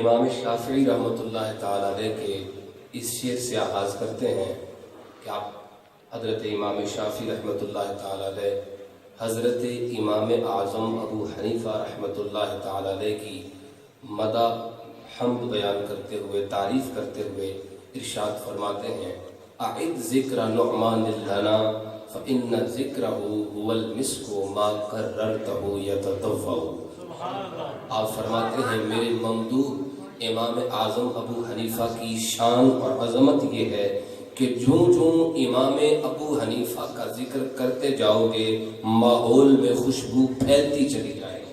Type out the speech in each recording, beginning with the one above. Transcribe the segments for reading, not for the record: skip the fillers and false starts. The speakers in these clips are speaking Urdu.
امام شافعی رحمۃ اللہ تعالیٰ علیہ کے اس شعر سے آغاز کرتے ہیں کہ آپ حضرت امام شافعی رحمۃ اللہ تعالیٰ علیہ حضرت امام اعظم ابو حنیفہ رحمۃ اللہ تعالیٰ علیہ کی مدح حمد بیان کرتے ہوئے تعریف کرتے ہوئے ارشاد فرماتے ہیں اعد ذکر نعمان لنا فإن ذکرہ هو المسک ما کررتہ یتطوع۔ آپ فرماتے ہیں میرے ممدوح امام اعظم ابو حنیفہ کی شان اور عظمت یہ ہے کہ جوں امام ابو حنیفہ کا ذکر کرتے جاؤ گے ماحول میں خوشبو پھیلتی چلی جائے گی۔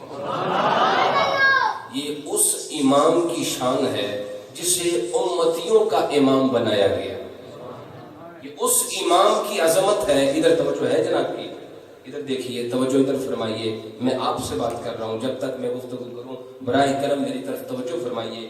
یہ اس امام کی شان ہے جسے امتیوں کا امام بنایا گیا، یہ اس امام کی عظمت ہے۔ ادھر توجہ ہے جناب کی، ادھر دیکھیے، توجہ ادھر فرمائیے، میں آپ سے بات کر رہا ہوں، جب تک میں گفتگو کروں براہ کرم میری طرف توجہ فرمائیے۔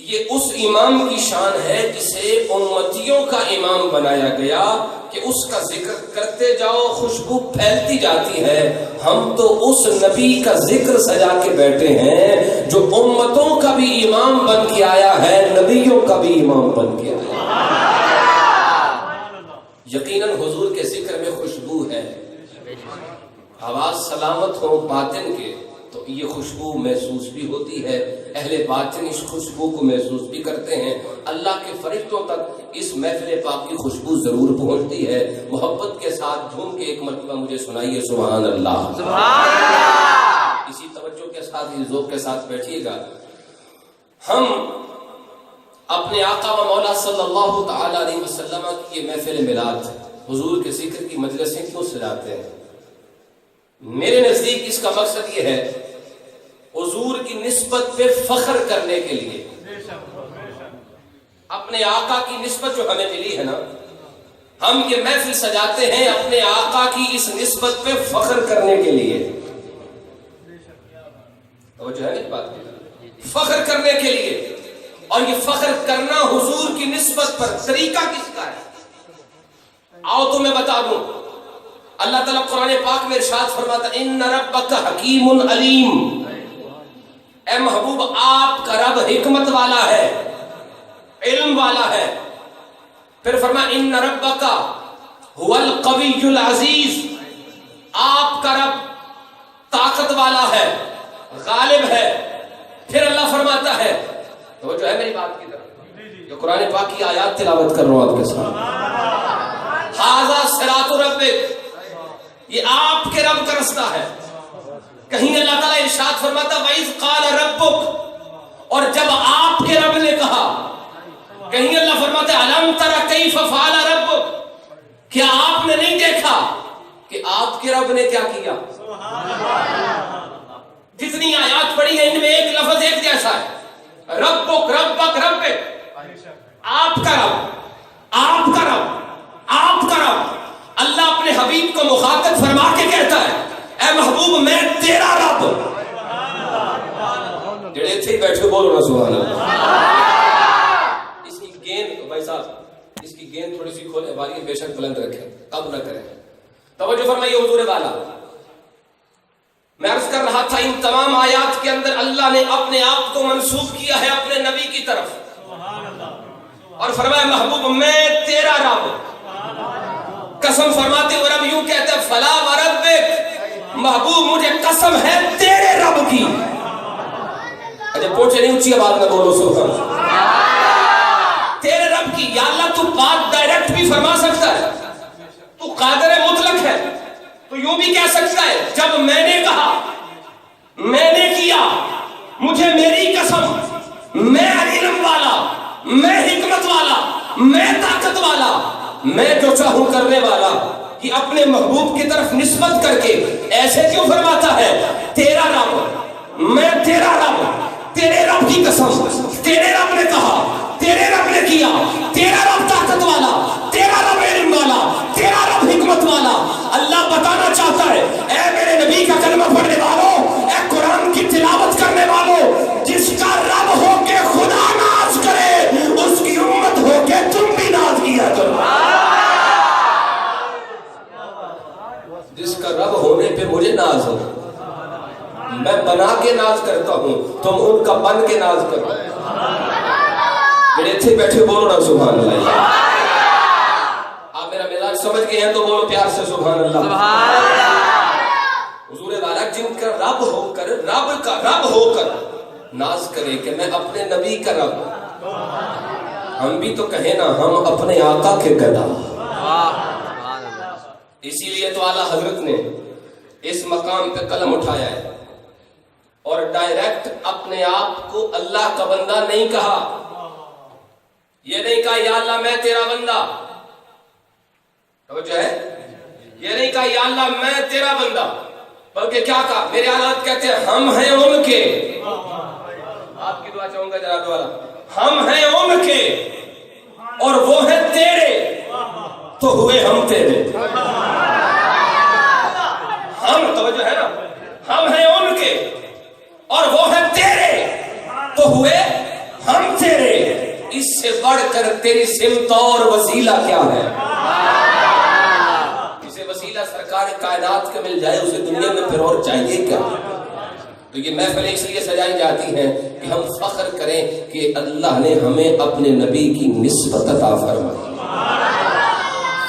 یہ اس امام کی شان ہے جسے امتیوں کا امام بنایا گیا کہ اس کا ذکر کرتے جاؤ خوشبو پھیلتی جاتی ہے۔ ہم تو اس نبی کا ذکر سجا کے بیٹھے ہیں جو امتوں کا بھی امام بن کے آیا ہے، نبیوں کا بھی امام بن کے آیا ہے۔ یقیناً حضور کے ذکر میں خوشبو ہے، آواز سلامت ہو باطن کے تو یہ خوشبو محسوس بھی ہوتی ہے، اہل باطن اس خوشبو کو محسوس بھی کرتے ہیں، اللہ کے فرشتوں تک اس محفل پاک کی خوشبو ضرور پہنچتی ہے۔ محبت کے ساتھ جھوم کے ایک مرتبہ مجھے سنائیے سبحان اللہ، سبحان اللہ۔ اسی توجہ کے ساتھ، اس ذوق کے ساتھ بیٹھیے گا۔ ہم اپنے آقا و مولا صلی اللہ تعالی علیہ وسلم کی یہ محفل میلاد، حضور کے ذکر کی مجلسیں کیوں سجاتے ہیں؟ میرے نزدیک اس کا مقصد یہ ہے حضور کی نسبت پہ فخر کرنے کے لیے، اپنے آقا کی نسبت جو ہمیں ملی ہے نا، ہم یہ محفل سجاتے ہیں اپنے آقا کی اس نسبت پہ فخر کرنے کے لیے، توجہ ہے اس بات کی، فخر کرنے کے لیے۔ اور یہ فخر کرنا حضور کی نسبت پر طریقہ کس کا ہے؟ آؤ تو میں بتا دوں۔ اللہ تعالیٰ قرآن پاک میں ارشاد فرماتا ہے ان ربک حکیم علیم، اے محبوب آپ کا رب حکمت والا ہے، علم والا ہے۔ پھر فرمایا ان ربک هو القوی العزیز، آپ کا رب طاقت والا ہے، غالب ہے۔ پھر اللہ فرماتا ہے، تو جو ہے میری بات کی طرف، جو قرآن پاک کی آیات تلاوت کر رہا ہوں آپ کے ساتھ، ھذا صراط ربک، یہ آپ کے رب کا رستہ ہے۔ کہیں اللہ تعالیٰ ارشاد فرماتا وَإِذْ قَالَ رَبُّكَ، اور جب آپ کے رب نے کہا، کہیں اللہ فرماتا أَلَمْ تَرَ كَيْفَ فَعَلَ رَبُّكَ، کیا آپ نے نہیں دیکھا کہ آپ کے رب نے کیا کیا؟ جتنی آیات پڑھی ہیں ان میں ایک لفظ ایک جیسا ہے، ربک ربک ربک، آپ کا رب، آپ کا رب، آپ کا رب۔ اللہ اپنے حبیب کو مخاطب فرما کے کہتا ہے اے محبوب میں تیرا رب، جڑے تھے بیٹھے بولو نا سبحان اللہ۔ اس کی گیند بھائی صاحب، اس کی گیند تھوڑی سی کھولے باری بے شک بلند رکھیں، کم نہ کریں۔ توجہ فرمائیے حضور والا، میں عرض کر رہا تھا ان تمام آیات کے اندر اللہ نے اپنے آپ کو منسوب کیا ہے اپنے نبی کی طرف، اور فرمایا محبوب میں تیرا رب۔ قسم فرماتے ہوئے رب یوں کہتے ہیں فلا وربک، محبوب مجھے قسم ہے تیرے رب کی۔ اچھا پوچھے نہیں، اونچی آواز میں بولو سبحان اللہ، تیرے رب کی۔ یا اللہ تو بات ڈائریکٹ بھی فرما سکتا ہے، تو قادر مطلق ہے، تو یوں بھی کہہ سکتا ہے جب میں نے کہا، میں نے کیا، مجھے میری قسم، میں علم والا، میں حکمت والا، میں طاقت والا، میں جو چاہوں کرنے والا، کہ اپنے محبوب کی طرف نسبت کر کے ایسے کیوں فرماتا ہے تیرا رب، میں تیرا رب، تیرے رب کی قسم، تیرے رب نے کہا، تیرے رب نے کیا، تیرا رب طاقت والا، تیرا رب علم والا، تیرا رب حکمت والا۔ اللہ بتانا چاہتا ہے اے میرے نبی کا کلمہ پڑھنے والوں، اے قرآن کی تلاوت کرنے والوں، جس کا رب ہو کے خدا ناز کرے اس کی امت ہو کے تم بھی ناز کیا کرو۔ جس کا رب ہونے پہ مجھے ناز ہو، میں بنا کے ناز کرتا ہوں، تم ان کا بن کے کے ناز کرو. میرے تھے بیٹھے بولو نا سبحان اللہ. آپ میرا مزاج سمجھ گئے ہیں تو بولو پیار سے سبحان اللہ. حضور والا جن کا رب ہو کر، رب کا رب ہو کر ناز کرے کہ میں اپنے نبی کا رب، ہم بھی تو کہیں نا ہم اپنے آقا کے گدا. اسی لیے تو اعلیٰ حضرت نے اس مقام پہ قلم اٹھایا ہے اور ڈائریکٹ اپنے آپ کو اللہ کا بندہ نہیں کہا. یہ نہیں کہا یا اللہ میں تیرا بندہ، توجہ ہے، یہ نہیں کہا یا اللہ میں تیرا بندہ، بلکہ کیا کہا؟ میرے حالات کہتے ہیں ہم ہیں ان کے. آپ کی دعا چاہوں گا جناب والا، ہم ہیں ان کے اور وہ ہیں تیرے تو ہوئے ہم تیرے. ہم توجہ ہے نا، ہم ہیں ان کے اور وہ ہیں تیرے تو ہوئے ہم تیرے. اس سے بڑھ کر تیری سمت اور وسیلہ کیا ہے؟ اسے وسیلہ سرکار کائنات کے مل جائے، اسے دنیا میں پھر اور چاہیے کیا؟ تو یہ محفلیں اس لیے سجائی جاتی ہیں کہ ہم فخر کریں کہ اللہ نے ہمیں اپنے نبی کی نسبت عطا فرمائی.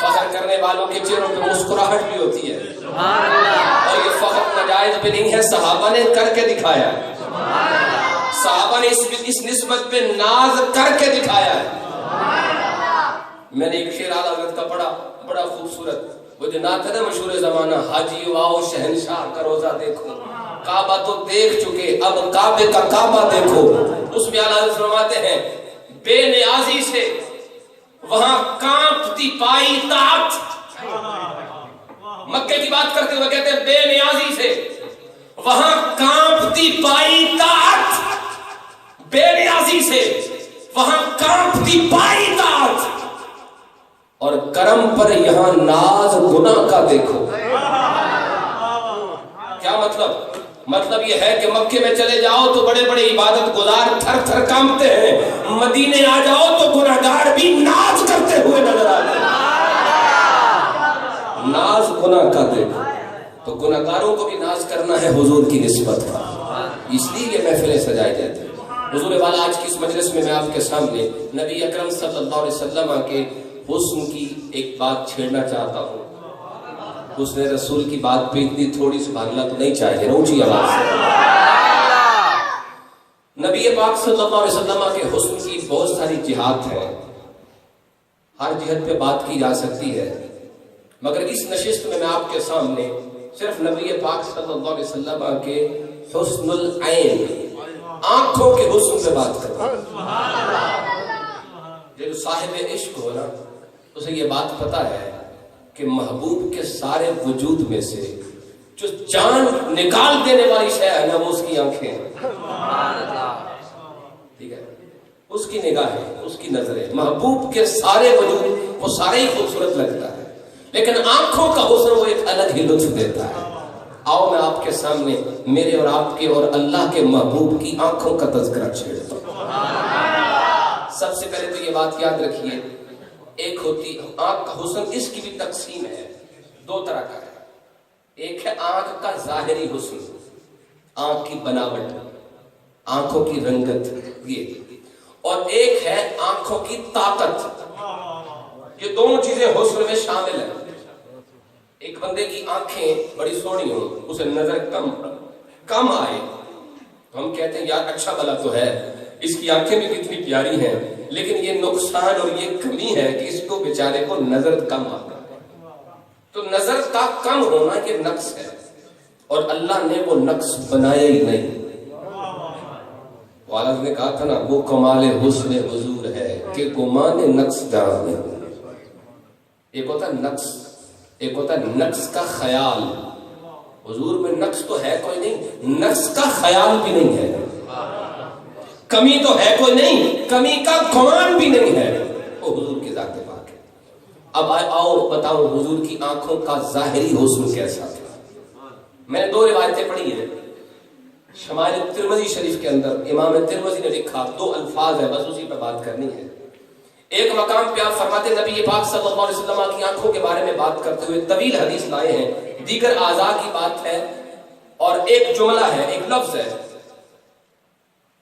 فخر کرنے والوں کے چہروں پہ مسکراہٹ بھی ہوتی ہے اور یہ فخر ناجائز بھی نہیں ہے، صحابہ نے کر کے دکھایا ہے. صحابہ نے اس نسبت پہ ناز کر کے دکھایا ہے. میں نے ایک شعر اعلیٰ حضرت کا پڑھا، بڑا خوبصورت، وہ جو نعت ہے نا مشہور زمانہ، حاجی واؤ شہنشاہ کا روزہ دیکھو، کعبہ تو دیکھ چکے اب کعبے کا کعبہ دیکھو. اس میں اعلیٰ حضرت فرماتے ہیں بے نیازی سے وہاں کانپتی پائی طاعت. مکے کی بات کرتے ہوئے کہتے ہیں بے نیازی سے وہاں کانپتی پائی طاعت، بے نیازی سے وہاں کانپتی پائی طاعت، اور کرم پر یہاں ناز گناہ کا دیکھو. کیا مطلب یہ ہے کہ مکے میں چلے جاؤ تو بڑے بڑے عبادت گزار تھر تھر کانپتے ہیں، مدینے آ جاؤ تو گناہگار بھی ناز کرتے ہوئے نظر آتے ہیں. ناز گناہ کا دیکھو. تو گناہگاروں کو بھی ناز کرنا ہے حضور کی نسبت کا، اس لیے یہ محفلیں سجائی جاتی ہیں. حضور والا آج کی اس مجلس میں آپ کے سامنے نبی اکرم صلی اللہ علیہ وسلم کے حسن کی ایک بات چھیڑنا چاہتا ہوں. حسن رسول کی بات پہ اتنی تھوڑی سبحان اللہ تو نہیں چاہیے نا، اونچی آواز سے. نبی پاک صلی اللہ علیہ وسلم کے حسن کی بہت ساری جہات ہیں، ہر جہت پہ بات کی جا سکتی ہے، مگر اس نشست میں آپ کے سامنے صرف نبی پاک صلی اللہ علیہ وسلم کے حسن العین، آنکھوں کے حسن پہ بات کرتا ہوں. جو صاحب عشق ہو نا اسے یہ بات پتا ہے کہ محبوب کے سارے وجود میں سے جو جان نکال دینے والی شے ہے نا وہ اس کی آنکھیں ہیں. ٹھیک ہے، اس کی نگاہیں، اس کی نظریں، محبوب کے سارے وجود وہ سارے ہی خوبصورت لگتا ہے، لیکن آنکھوں کا حسن وہ ایک الگ ہی لطف دیتا ہے. آؤ میں آپ کے سامنے میرے اور آپ کے اور اللہ کے محبوب کی آنکھوں کا تذکرہ چھیڑتا ہوں. سب سے پہلے تو یہ بات یاد رکھیے، ایک ہوتی آنکھ کا حسن، اس کی بھی تقسیم ہے، دو طرح کا ہے. ایک ہے آنکھ کا ظاہری حسن، آنکھ کی بناوٹ، آنکھوں کی رنگت، یہ، اور ایک ہے آنکھوں کی طاقت. یہ دونوں چیزیں حسن میں شامل ہیں. ایک بندے کی آنکھیں بڑی سونی ہوں، اسے نظر کم آئے، ہم کہتے ہیں یار اچھا بلا تو ہے، اس کی آنکھیں بھی کتنی پیاری ہیں، لیکن یہ نقصان اور یہ کمی ہے کہ اس کو بیچارے کو نظر کم آتا ہے. تو نظر کا کم ہونا یہ نقص ہے، اور اللہ نے وہ نقص بنایا ہی نہیں. والد نے کہا تھا نا وہ کمال حسن حضور ہے کہ گمان نقص جان نہیں. ایک ہوتا نقص، ایک ہوتا نقص کا خیال. حضور میں نقص تو ہے کوئی نہیں، نقص کا خیال بھی نہیں ہے. کمی تو ہے کوئی نہیں، کمی کا گمان بھی نہیں ہے. وہ حضور کی ذات پاک ہے. اب آؤ بتاؤ حضور کی آنکھوں کا ظاہری حسن کیسا تھا. میں نے دو روایتیں پڑھی ہیں شمائل ترمذی شریف کے اندر. امام ترمذی نے لکھا، دو الفاظ ہیں بس اسی پہ بات کرنی ہے. ایک مقام پہ آپ فرماتے نبی پاک صلی اللہ علیہ وسلم کی آنکھوں کے بارے میں بات کرتے ہوئے طویل حدیث لائے ہیں، دیگر اعضاء کی بات ہے، اور ایک جملہ ہے، ایک لفظ ہے